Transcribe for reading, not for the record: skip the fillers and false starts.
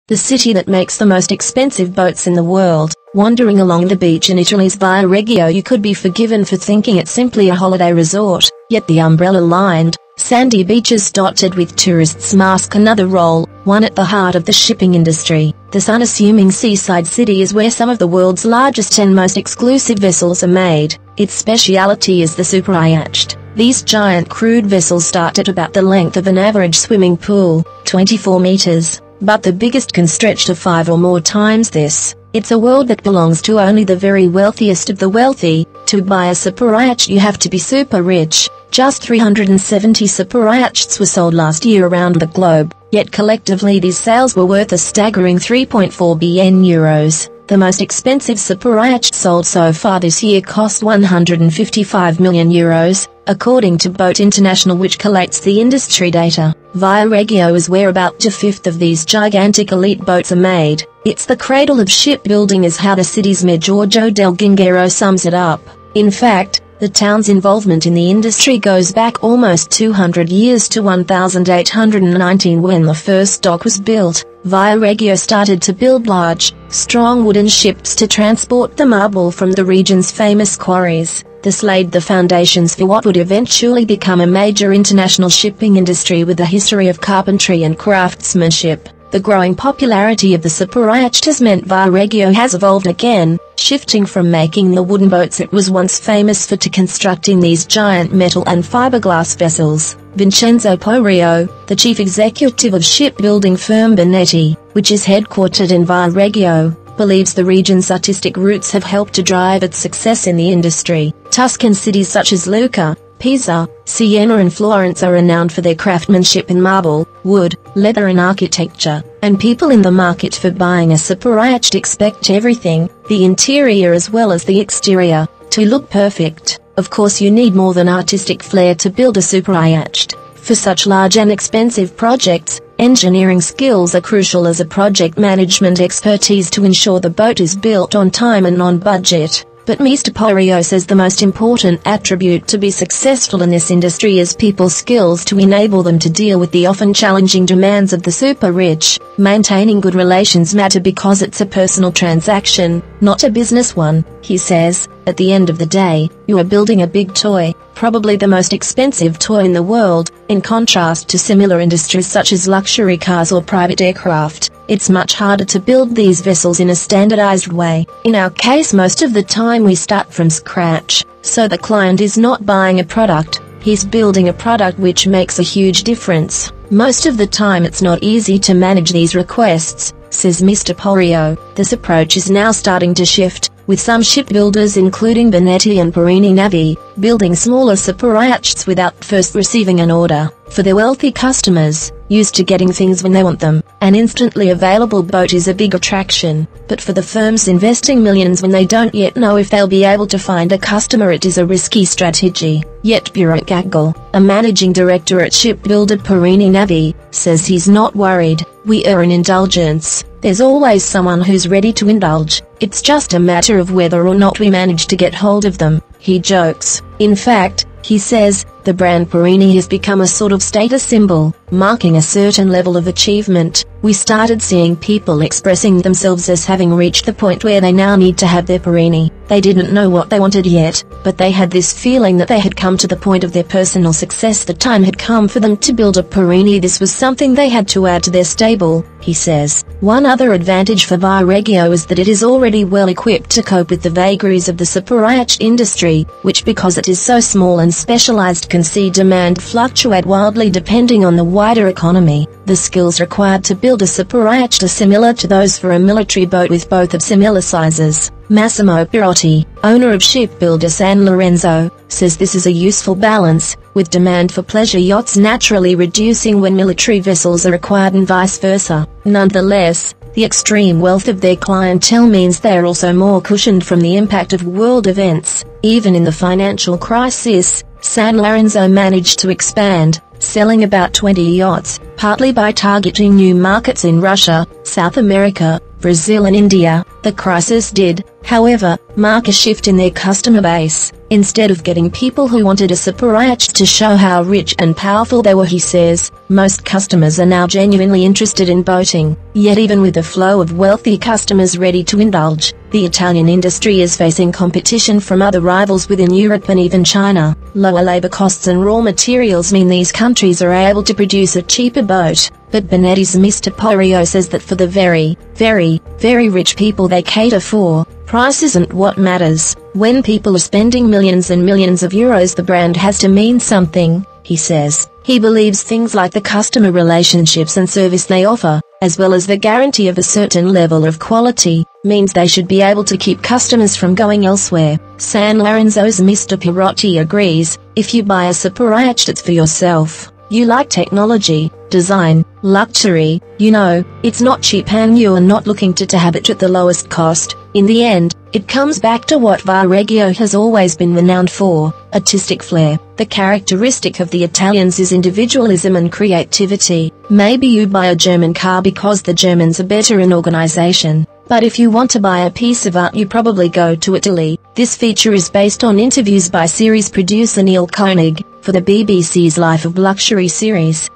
the city that makes the most expensive boats in the world. Wandering along the beach in Italy's Via Reggio, you could be forgiven for thinking it's simply a holiday resort, yet the umbrella-lined, sandy beaches dotted with tourists mask another role, one at the heart of the shipping industry. This unassuming seaside city is where some of the world's largest and most exclusive vessels are made. Its speciality is the superyacht. These giant crude vessels start at about the length of an average swimming pool, 24 meters, but the biggest can stretch to 5 or more times this. It's a world that belongs to only the very wealthiest of the wealthy. To buy a superyacht you have to be super rich. Just 370 superyachts were sold last year around the globe, yet collectively these sales were worth a staggering 3.4 billion euros. The most expensive superyacht sold so far this year cost 155 million euros, according to Boat International, which collates the industry data. Via Reggio is where about a fifth of these gigantic elite boats are made. It's the cradle of shipbuilding, is how the city's mayor Giorgio Del Gingero sums it up. In fact, the town's involvement in the industry goes back almost 200 years to 1819 when the first dock was built. Via Reggio started to build large, strong wooden ships to transport the marble from the region's famous quarries. This laid the foundations for what would eventually become a major international shipping industry with a history of carpentry and craftsmanship. The growing popularity of the superyacht has meant Via Reggio has evolved again, shifting from making the wooden boats it was once famous for to constructing these giant metal and fiberglass vessels. Vincenzo Porio, the chief executive of shipbuilding firm Bonetti, which is headquartered in Via Reggio, believes the region's artistic roots have helped to drive its success in the industry. Tuscan cities such as Lucca, Pisa, Siena and Florence are renowned for their craftsmanship in marble, wood, leather and architecture, and people in the market for buying a superyacht expect everything, the interior as well as the exterior, to look perfect. Of course you need more than artistic flair to build a superyacht. For such large and expensive projects, engineering skills are crucial as a project management expertise to ensure the boat is built on time and on budget. But Mr. Porio says the most important attribute to be successful in this industry is people skills to enable them to deal with the often challenging demands of the super rich. Maintaining good relations matter because it's a personal transaction, not a business one, he says. At the end of the day, you are building a big toy, probably the most expensive toy in the world. In contrast to similar industries such as luxury cars or private aircraft, it's much harder to build these vessels in a standardized way. In our case, most of the time we start from scratch, so the client is not buying a product, he's building a product, which makes a huge difference. Most of the time it's not easy to manage these requests, says Mr. Porio. This approach is now starting to shift, with some shipbuilders including Bonetti and Perini Navi, building smaller superyachts without first receiving an order. For their wealthy customers, used to getting things when they want them, an instantly available boat is a big attraction, but for the firms investing millions when they don't yet know if they'll be able to find a customer, it is a risky strategy. Yet Burak Gagel, a managing director at shipbuilder Perini Navi, says he's not worried. We are an indulgence. There's always someone who's ready to indulge. It's just a matter of whether or not we manage to get hold of them, he jokes. In fact, he says, the brand Perini has become a sort of status symbol, marking a certain level of achievement. We started seeing people expressing themselves as having reached the point where they now need to have their Perini. They didn't know what they wanted yet, but they had this feeling that they had come to the point of their personal success. The time had come for them to build a Perini. This was something they had to add to their stable, he says. One other advantage for Via Reggio is that it is already well equipped to cope with the vagaries of the superyacht industry, which, because it is so small and specialized, can see demand fluctuate wildly depending on the wider economy. The skills required to build a superyacht are similar to those for a military boat, with both of similar sizes. Massimo Pirotti, owner of shipbuilder San Lorenzo, says this is a useful balance, with demand for pleasure yachts naturally reducing when military vessels are required and vice versa. Nonetheless, the extreme wealth of their clientele means they are also more cushioned from the impact of world events. Even in the financial crisis, San Lorenzo managed to expand, selling about 20 yachts, partly by targeting new markets in Russia, South America, Brazil and India. The crisis did, However, mark a shift in their customer base. Instead of getting people who wanted a Superyacht to show how rich and powerful they were, he says, most customers are now genuinely interested in boating. Yet even with a flow of wealthy customers ready to indulge, the Italian industry is facing competition from other rivals within Europe and even China. Lower labor costs and raw materials mean these countries are able to produce a cheaper boat. But Benetti's Mr. Porio says that for the very, very, very rich people they cater for, price isn't what matters. When people are spending millions and millions of euros, the brand has to mean something, he says. He believes things like the customer relationships and service they offer, as well as the guarantee of a certain level of quality, means they should be able to keep customers from going elsewhere. San Lorenzo's Mr. Perotti agrees, if you buy a Superyacht it's for yourself. You like technology, design, luxury, it's not cheap and you're not looking to have it at the lowest cost. In the end, it comes back to what Vareggio has always been renowned for, artistic flair. The characteristic of the Italians is individualism and creativity. Maybe you buy a German car because the Germans are better in organization, but if you want to buy a piece of art you probably go to Italy. This feature is based on interviews by series producer Neil Koenig, for the BBC's Life of Luxury series.